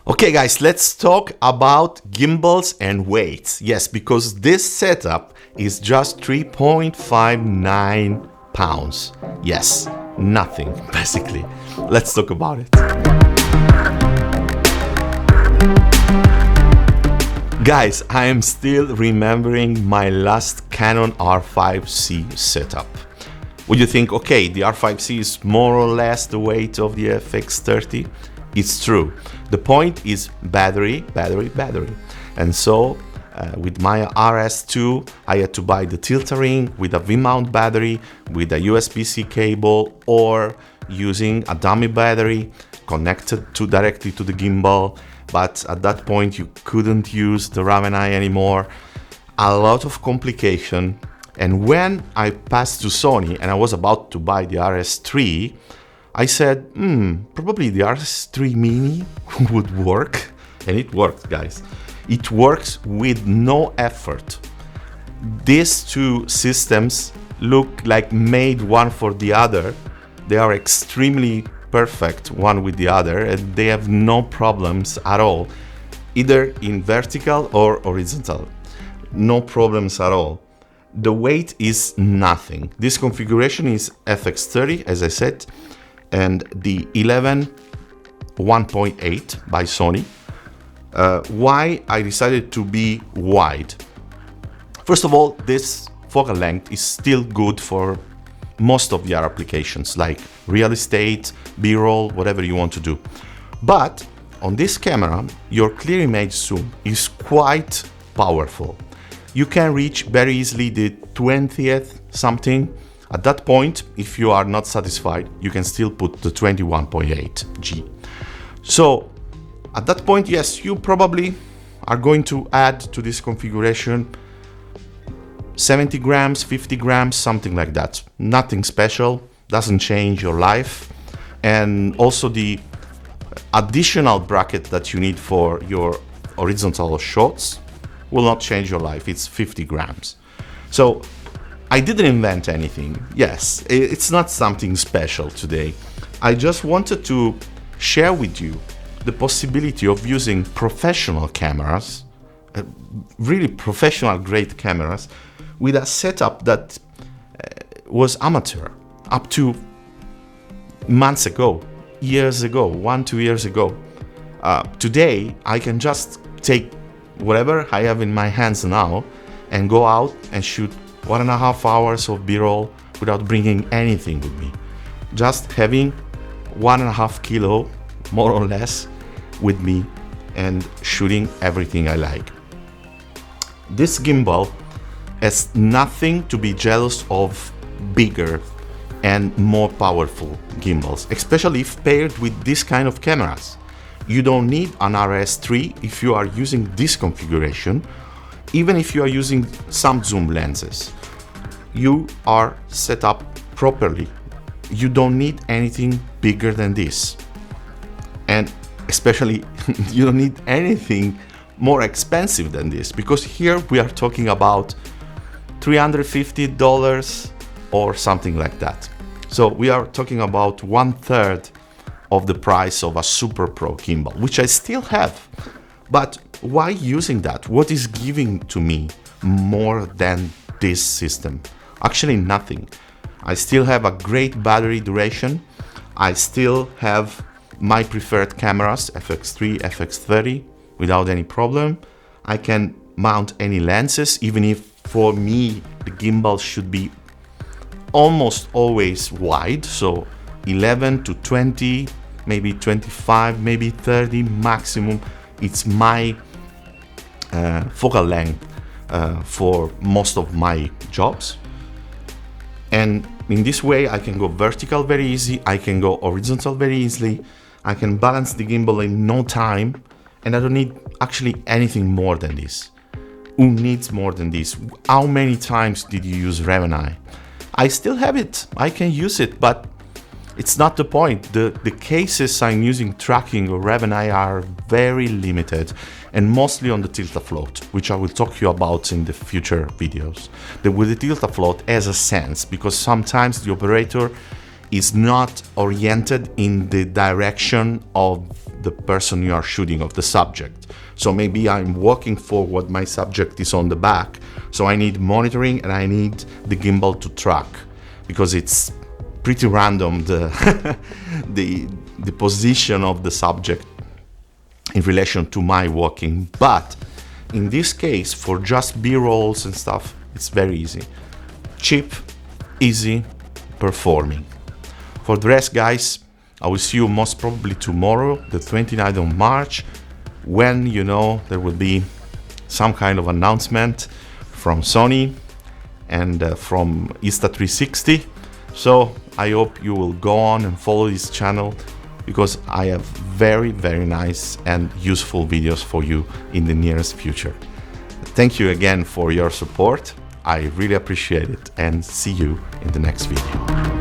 Okay guys, let's talk about gimbals and weights. Yes, because this setup is just 3.59 pounds. Yes, nothing basically. Let's talk about it. Guys, I am still remembering my last Canon R5C setup. Would you think, okay, the R5C is more or less the weight of the FX30? It's true. The point is battery. And so with my RS2, I had to buy the tilt-a-ring with a V-mount battery, with a USB-C cable, or using a dummy battery connected directly to the gimbal. But at that point, you couldn't use the Raven Eye anymore. A lot of complication. And when I passed to Sony and I was about to buy the RS3, I said, probably the RS3mini would work. And it worked, guys. It works with no effort. These two systems look like made one for the other. They are extremely perfect one with the other, and they have no problems at all, either in vertical or horizontal. No problems at all. The weight is nothing. This configuration is FX30, as I said, and the 1.8 by Sony. Why I decided to be wide? First of all, this focal length is still good for most of your applications, like real estate, B-roll, whatever you want to do. But on this camera, your clear image zoom is quite powerful. You can reach very easily the 20th something. At that point, if you are not satisfied, you can still put the 21.8 G. So at that point, yes, you probably are going to add to this configuration 70 grams, 50 grams, something like that. Nothing special, doesn't change your life. And also the additional bracket that you need for your horizontal shots will not change your life. It's 50 grams. So I didn't invent anything. Yes, it's not something special today. I just wanted to share with you the possibility of using professional cameras, really professional grade cameras, with a setup that was amateur up to months ago, years ago, 1-2 years ago. Today, I can just take whatever I have in my hands now and go out and shoot 1.5 hours of B-roll without bringing anything with me. Just having 1.5 kilo, more or less, with me and shooting everything I like. This gimbal has nothing to be jealous of bigger and more powerful gimbals, especially if paired with this kind of cameras. You don't need an RS3 if you are using this configuration, even if you are using some zoom lenses. You are set up properly. You don't need anything bigger than this. And especially, you don't need anything more expensive than this, because here we are talking about $350 or something like that. So we are talking about 1/3 of the price of a Super Pro gimbal, which I still have. But why using that? What is giving to me more than this system? Actually nothing. I still have a great battery duration. I still have my preferred cameras, FX3, FX30, without any problem. I can mount any lenses, even if for me the gimbal should be almost always wide, so 11 to 20, maybe 25, maybe 30 maximum. It's my focal length for most of my jobs. And in this way I can go vertical very easy, I can go horizontal very easily, I can balance the gimbal in no time, and I don't need actually anything more than this. Who needs more than this? How many times did you use Raven Eye? I still have it, I can use it, but it's not the point. The cases I'm using tracking or Raven Eye are very limited, and mostly on the tilt-a-float, which I will talk to you about in the future videos. With the tilt-a-float has a sense, because sometimes the operator is not oriented in the direction of the person you are shooting, of the subject. So maybe I'm walking forward, my subject is on the back, so I need monitoring and I need the gimbal to track, because it's pretty random, the position of the subject in relation to my walking. But in this case, for just B-rolls and stuff, it's very easy. Cheap, easy, performing. For the rest, guys, I will see you most probably tomorrow, the 29th of March, when, you know, there will be some kind of announcement from Sony and from Insta360. So I hope you will go on and follow this channel, because I have very, very nice and useful videos for you in the nearest future. Thank you again for your support. I really appreciate it, and see you in the next video.